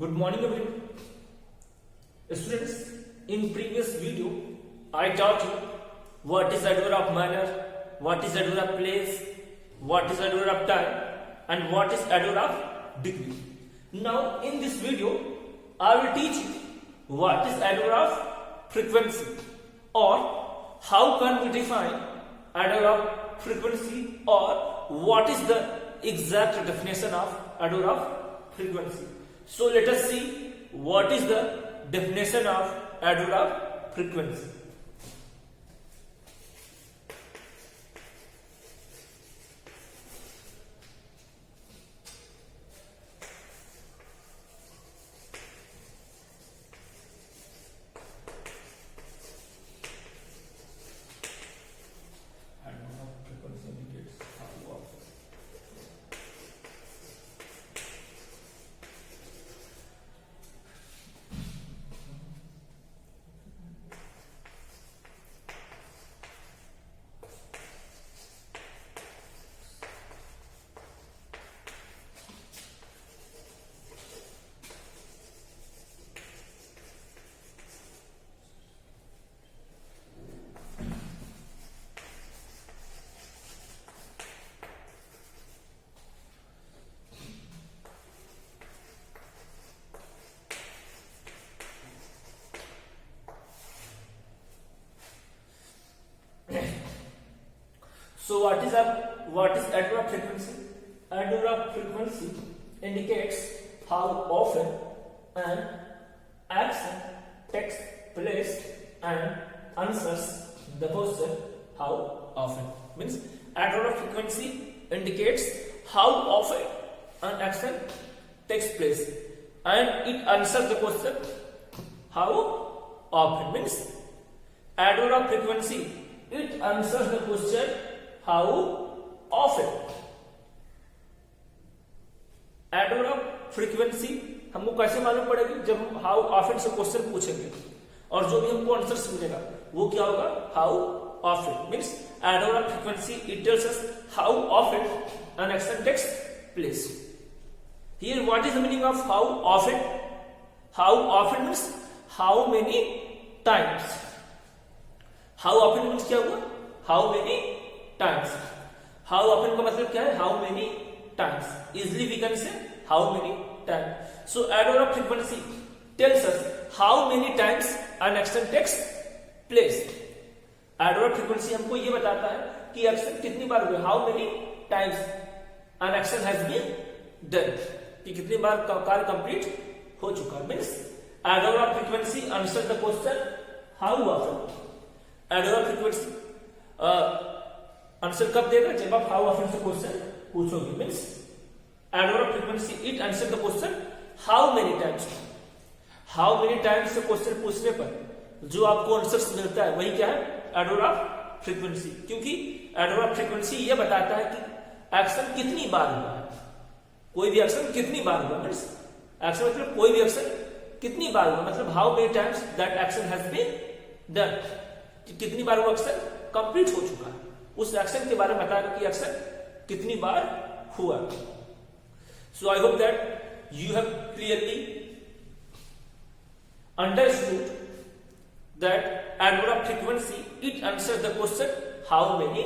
Good morning everyone. Students, in previous video I taught you what is adverb of manner, what is adverb of place, what is adverb of time and what is adverb of degree. Now in this video I will teach you what is adverb of frequency or how can we define adverb of frequency or what is the exact definition of adverb of frequency. So let us see what is the definition of adverb of frequency. Adverb of frequency indicates how often. So what is adverb of frequency? Adverb of frequency indicates how often an action takes place and answers the question how often. Means adverb of frequency indicates how often an action takes place and it answers the question how often. Means adverb of frequency, it answers the question how often. Adverb of frequency हमको कैसे मालूम पड़ेगी? जब हम how often से question पूछेंगे और जो भी हमको आंसर मिलेगा वो क्या होगा? How often. Means adverb of frequency it tells us how often an action takes place. Here what is the meaning of how often? How often means how many times. How often means क्या हुआ? How many times. How often का मतलब क्या है? How many times. Easily we can say how many times. So adverb of frequency tells us how many times an action takes place. Adverb of frequency हमको ये बताता है कि action कितनी बार हुआ, how many times an action has been done, कि कितनी बार कार्य कंप्लीट हो चुका है. Means adverb of frequency answer the question how often. Adverb of frequency answer कब देगा? जब आप हाउ ऑफन से क्वेश्चन पूछोगे. Means adverb of frequency it answer the question how many times. How many times से क्वेश्चन पूछने पर जो आपको आंसर मिलता है वही क्या है? Adverb of frequency. क्योंकि एडवर्ब ऑफ फ्रीक्वेंसी ये बताता है कि एक्शन कितनी बार हुआ है. कोई भी एक्शन कितनी बार हुआ. मींस एक्शन मतलब कोई भी एक्शन कितनी बार हुआ, मतलब how many times that action has been done, कितनी बार वो एक्शन कंप्लीट हो चुका है. उस एक्शन के बारे में बताएगा कि एक्शन कितनी बार हुआ. So I hope that you have clearly understood that adverb of frequency it answers the question how many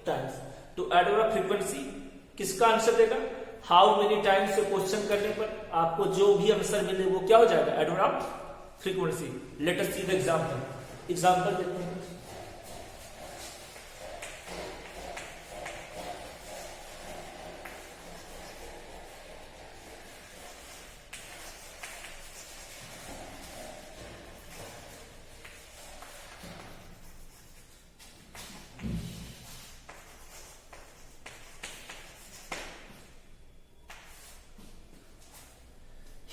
times. तो एडवर्ब ऑफ फ्रीक्वेंसी किसका आंसर देगा? हाउ मेनी टाइम्स से क्वेश्चन करने पर आपको जो भी आंसर मिले वो क्या हो जाएगा? Adverb of frequency. Let us see the example देखते हैं.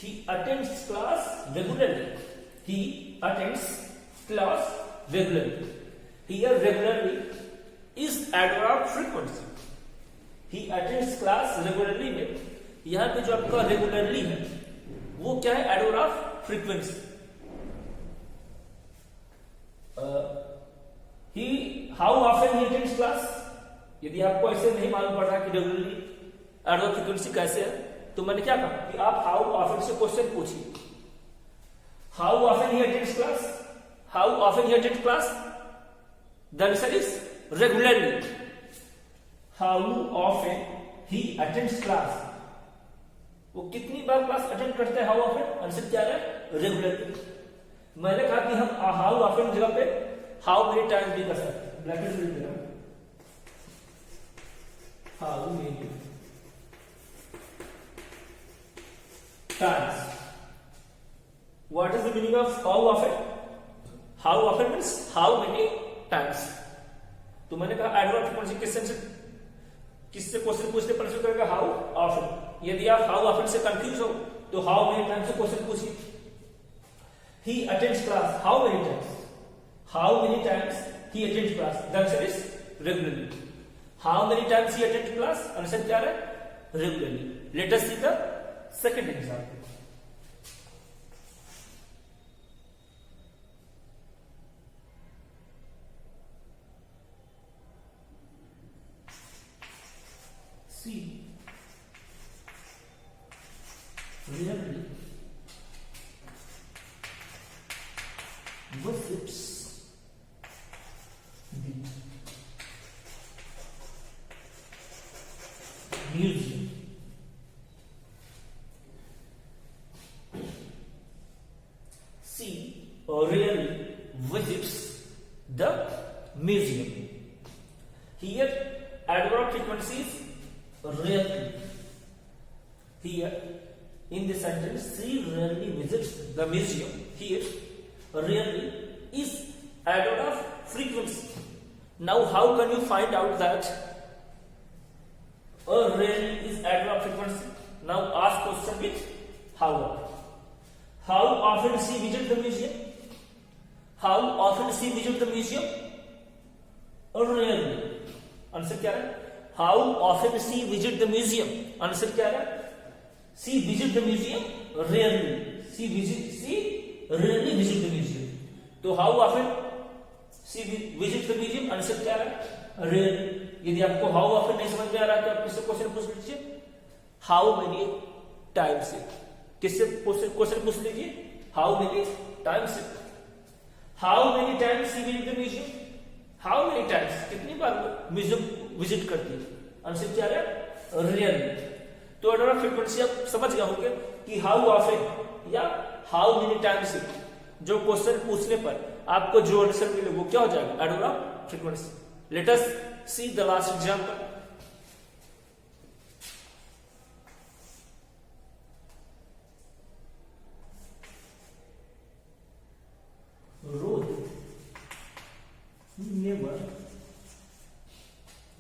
He attends class regularly. He attends class regularly. Here regularly is adverb of frequency. He attends class regularly में यहाँ पे जो आपका regularly है वो क्या है? adverb of frequency. He how often he attends class? यदि आपको ऐसे नहीं मालूम पड़ रहा कि रेगुलरली एडवर्ब फ्रीक्वेंसी कैसे है तो मैंने क्या कहा कि आप हाउ ऑफन से क्वेश्चन पूछिए। How often he attends class, how often he attends class, the answer is regularly. How often he attends class, वो कितनी बार क्लास अटेंड करते हैं हाउ ऑफन, आंसर क्या है रेगुलरली। मैंने कहा कि हम हाउ ऑफन जगह पे हाउ मेनी टाइम्स भी कर सकते हैं, ब्रैकेट में लिख रहा हूं, how many times. What is the meaning of how often? How often means how many times. तो मैंने कहा एडवर्ब फ्रीक्वेंसी किससे क्वेश्चन पूछने पर आंसर करेगा हाउ ऑफन। यदि आप हाउ ऑफन से कंफ्यूज हो तो हाउ मेनी टाइम्स से क्वेश्चन पूछिए। He attends class how many times? How many times he attends class? The answer is regularly. How many times he attends class? Answer क्या है? Regularly. Let us see the second example. See, really visits the museum. C rarely visits the museum. Here adverb frequency is rarely. Here in the sentence, she rarely visits the museum. Here rarely is adverb of frequency. Now how can you find out that rarely is adverb of frequency? Now ask question with how. How often she visits the museum? How often she visits the museum? Rarely. Answer क्या है? How often she visits the museum? Answer क्या है? She visits the museum rarely. She rarely visits the museum. तो how often she visits the museum? Answer क्या है? Rarely. यदि आपको how often नहीं समझ में आ रहा तो आप किससे क्वेश्चन पूछ लीजिए? How many times से किससे क्वेश्चन पूछ लीजिए? How many times से. How many times she visits the museum? How many times कितनी बार म्यूजियम विजिट करती है? आंसर क्या है? Rarely. तो एडवर्ब फ्रीक्वेंसी आप समझ गए होंगे कि हाउ ऑफन या हाउ मेनी टाइम्स जो क्वेश्चन पूछने पर आपको जो आंसर मिले वो क्या हो जाएगा? Adverb frequency. Let us see the last example.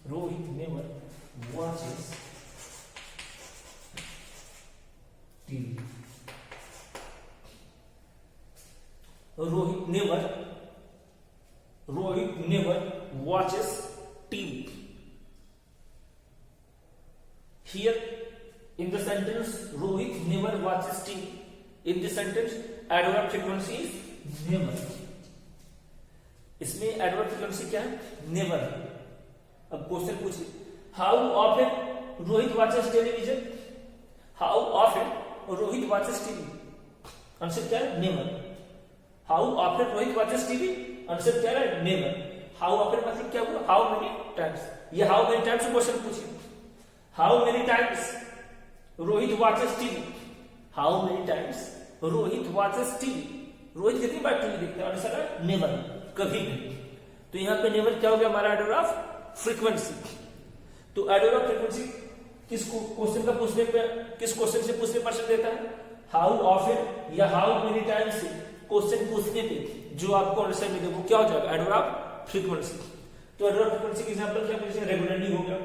Rohit never watches TV. Rohit never watches TV. Here in the sentence Rohit never watches TV. In the sentence adverb frequency is never. इसमें adverb frequency क्या है? Never. अब question पूछिए, how often Rohit watches television? How often Rohit watches TV? Answer क्या है? Never. How often Rohit watches TV? Answer क्या है? Never. How often मतलब क्या हुआ? How many times. ये हाउ मेनी टाइम्स क्वेश्चन पूछिए। How many times Rohit watches TV? How many times Rohit watches TV? Rohit कितनी बार टीवी देखता है? आंसर है नेवर, कभी नहीं। तो यहां पे नेवर क्या हो गया? हमारा एडवर्ब ऑफ फ्रीक्वेंसी। तो एडवर्ब ऑफ फ्रीक्वेंसी किस क्वेश्चन का पूछने पे, किस क्वेश्चन से पूछने पर देता है? हाउ ऑफन या हाउ मेनी टाइम्स से क्वेश्चन पूछने पे जो आपको आंसर मिले वो क्या हो जाएगा? Adverb of frequency. तो एडवर्ब फ्रीक्वेंसी के एग्जांपल क्या है? रेगुलरली हो गया,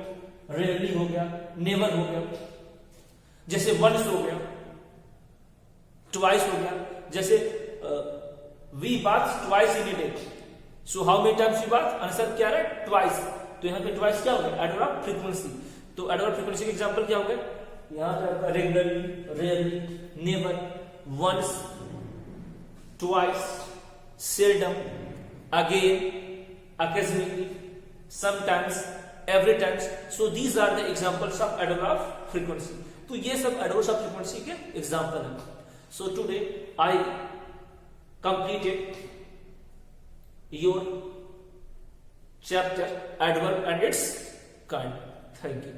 रेयरली हो गया, नेवर हो गया, जैसे वंस हो गया, ट्वाइस हो गया, जैसे we bath twice in a day. So how many times we bath? Answer क्या है? ट्वाइस। तो यहाँ पे ट्वाइस क्या हो गया? Adverb of frequency. तो एडवर्ब फ्रीक्वेंसी के एग्जांपल क्या हो गए? यहाँ पे आपका regularly, rarely, never, once, twice, seldom, again, occasionally, sometimes, every times. So these are the examples of adverbs of frequency. तो ये सब adverbs of frequency के example हैं. So today I completed your chapter adverb and its kind. Thank you.